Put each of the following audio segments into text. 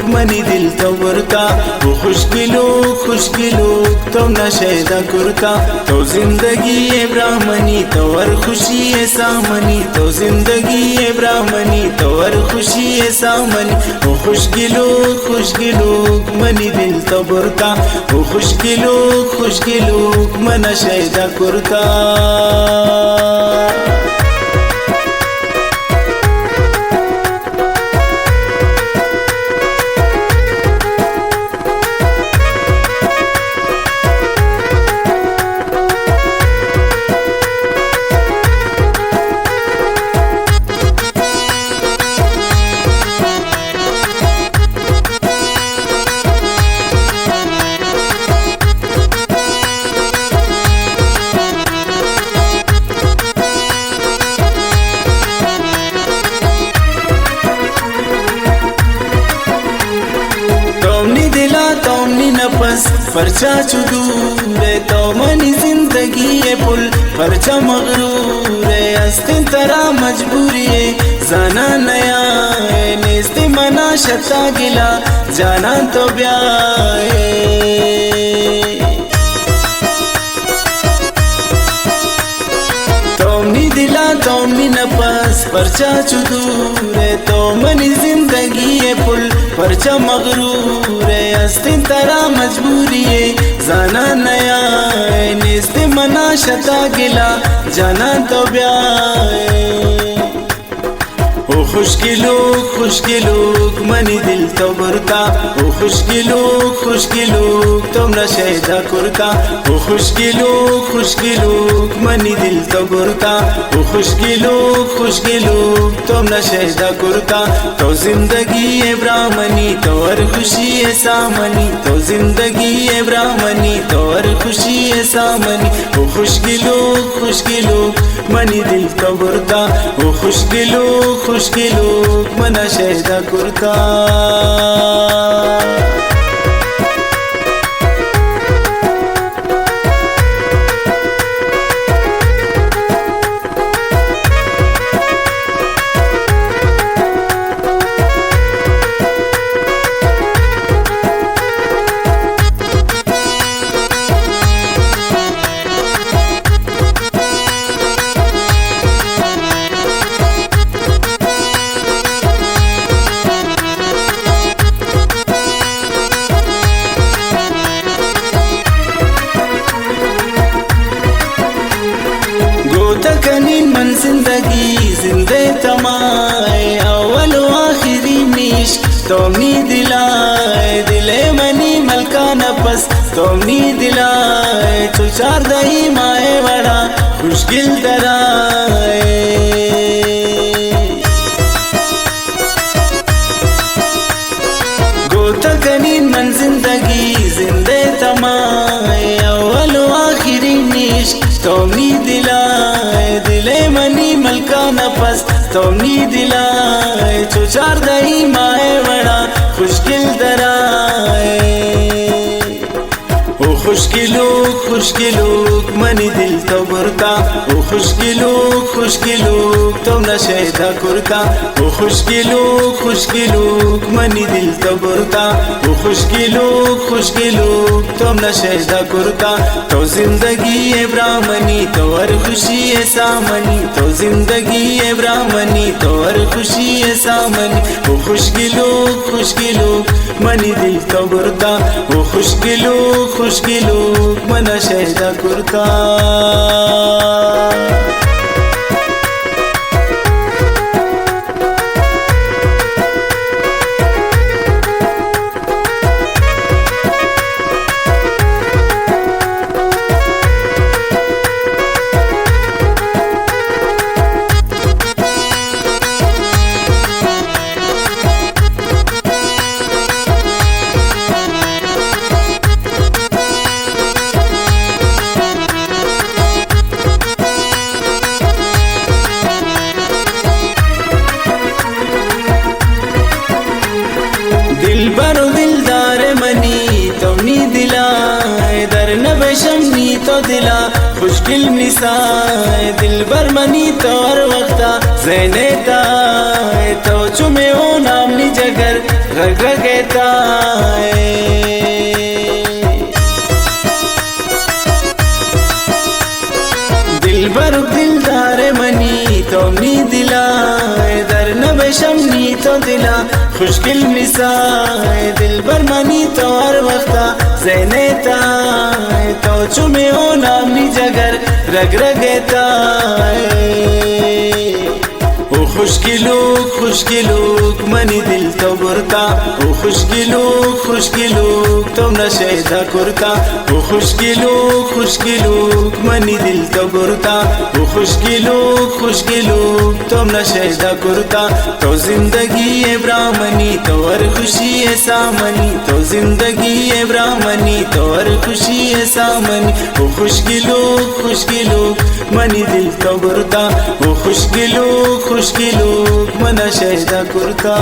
Money दिल तो बुरका वो खुशकिलो तो नशेदा कुर्ता तो जिंदगी ये ब्राह्मणी तो और खुशी है सामनी तो जिंदगी ये ब्राह्मणी तो और खुशी है सामनी वो खुशकिलो मनी दिल तो बुरका वो खुशकिलो मन नशेदा कुर्ता नफस परचा चुदूरे तो मनी जिंदगी ये पुल परचा मगरूर है अस्तिन तरा मजबूरी है जाना नया है नेस्ते मना शता गिला जाना तो ब्याह तोमनी दिला तोमनी नफस परचा चुदूरे तो मनी जिंदगी ये पुल परचा मगरूर है अस्तिन तरा मजबूरी है जाना नया है नेस्ते मना शता गिला जाना तो ब्याह ओ खुशकिलो मनी दिल तो बुरका ओ खुशकिलो तुम नशेदा कुर्ता ओ खुशकिलो मनी दिल तो बुरका ओ खुशकिलो तुम नशेदा कुर्ता तो जिंदगी ये ब्राह्मणी तो और खुशी है सामनी तो जिंदगी ये ब्राह्मणी तो और खुशी है सामनी ओ खुशकिलो मनी दिल तो बुरका ओ खुशकिलो मन नशेदा कुर्ता मन जिंदे तमाए अव्वल आखिरी नीश तोमनी दिलाए दिले मनी मलका नफस तोमनी दिलाए तो चार दही माए बड़ा खुशकिल दराए गोता कनीन मन जिंदे तमाए अव्वल आखिरी नीश तोमनी दिलाए दिले मनी मलका नफस तोमनी दिलाए जो चार दही माए बड़ा खुशकिल दराए ओ खुशकिलो मनी दिल तो बुरका ओ खुशकिलो तुम नशेदा कुर्ता ओ खुशकिलो मनी दिल तो बुरका ओ खुशकिलो तुम नशेदा कुर्ता तो जिंदगी ये ब्राह्मणी तो और खुशी है सामनी तो जिंदगी ये ब्राह्मणी तो और खुशी है सामनी ओ खुशकिलो मनी दिल तो बुरका ओ खुशकिलो मन नशेदा कुर्ता शमनी तो दिला खुशकिल निसाए दिल बर मनी तो और वक्ता ज़हने का तो चुमे हो नामनी जगर रग रहता है। दिल बर दिलदार मनी तो नी दिला दर न बेशमनी तो दिला खुशकिल मिसाए दिल बर मनी तो हर वक्ता ज़हनेता तो चुमे हो नामनी जगर रग रहता ओ खुशकिलूक मनी दिल तो बुरता ओ खुशकिलूक तो नशेदा कुर्ता ओ खुशकिलूक मनी दिल तो बुरता ओ खुशकिलूक तो नशेदा कुर्ता तो जिंदगी है ब्राह्मणी तो हर खुशी है सामनी तो जिंदगी है ब्राह्मणी तो हर खुशी है सामनी ओ खुशकिलूक मनी दिल तो बुरता ओ खुशकिलूक मना शहदा कुर्ता।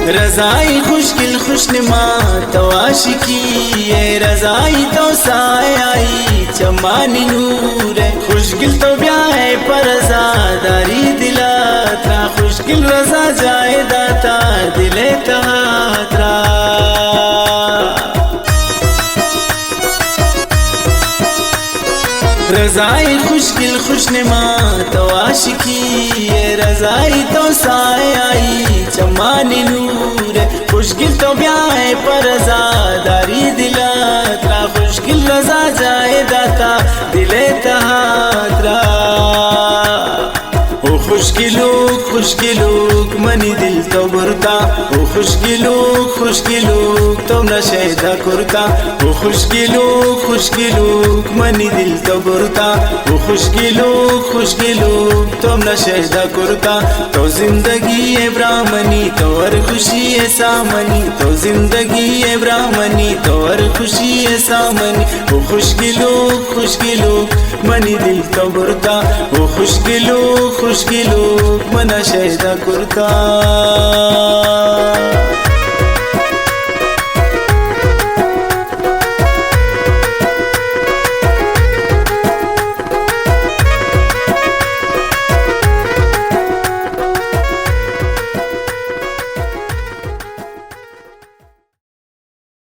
रज़ाई खुशकिल खुशनुमा तो आशिकी है रज़ाई तो साए आई चमानी नूर है खुशकिल तो ब्याह है पर रज़ादारी दिलाता खुशकिल रज़ा जाए दाता दिले तात्रा रज़ाई खुशकिल खुशनुमा तो आशिकी है रज़ाई तो साए आई चमानी नूर है खुशकिल तो ब्याह है पर रज़ादारी दिलाता खुशकिल रज़ा जाए दाता दिले तात्रा ओ खुशकिलूक मनी दिल तो बुरता ओ खुशकिलूक तो नशेदा कुर्ता ओ खुशकिलूक मनी दिल तो बुरता ओ खुशकिलूक तो नशेदा कुर्ता तो जिंदगी है ब्राह्मणी तो हर खुशी है सामनी तो जिंदगी है ब्राह्मणी तो हर खुशी है सामनी ओ खुशकिलूक मनी दिल तो बुरता ओ खुशकिलूक मना शहदा कुर्ता।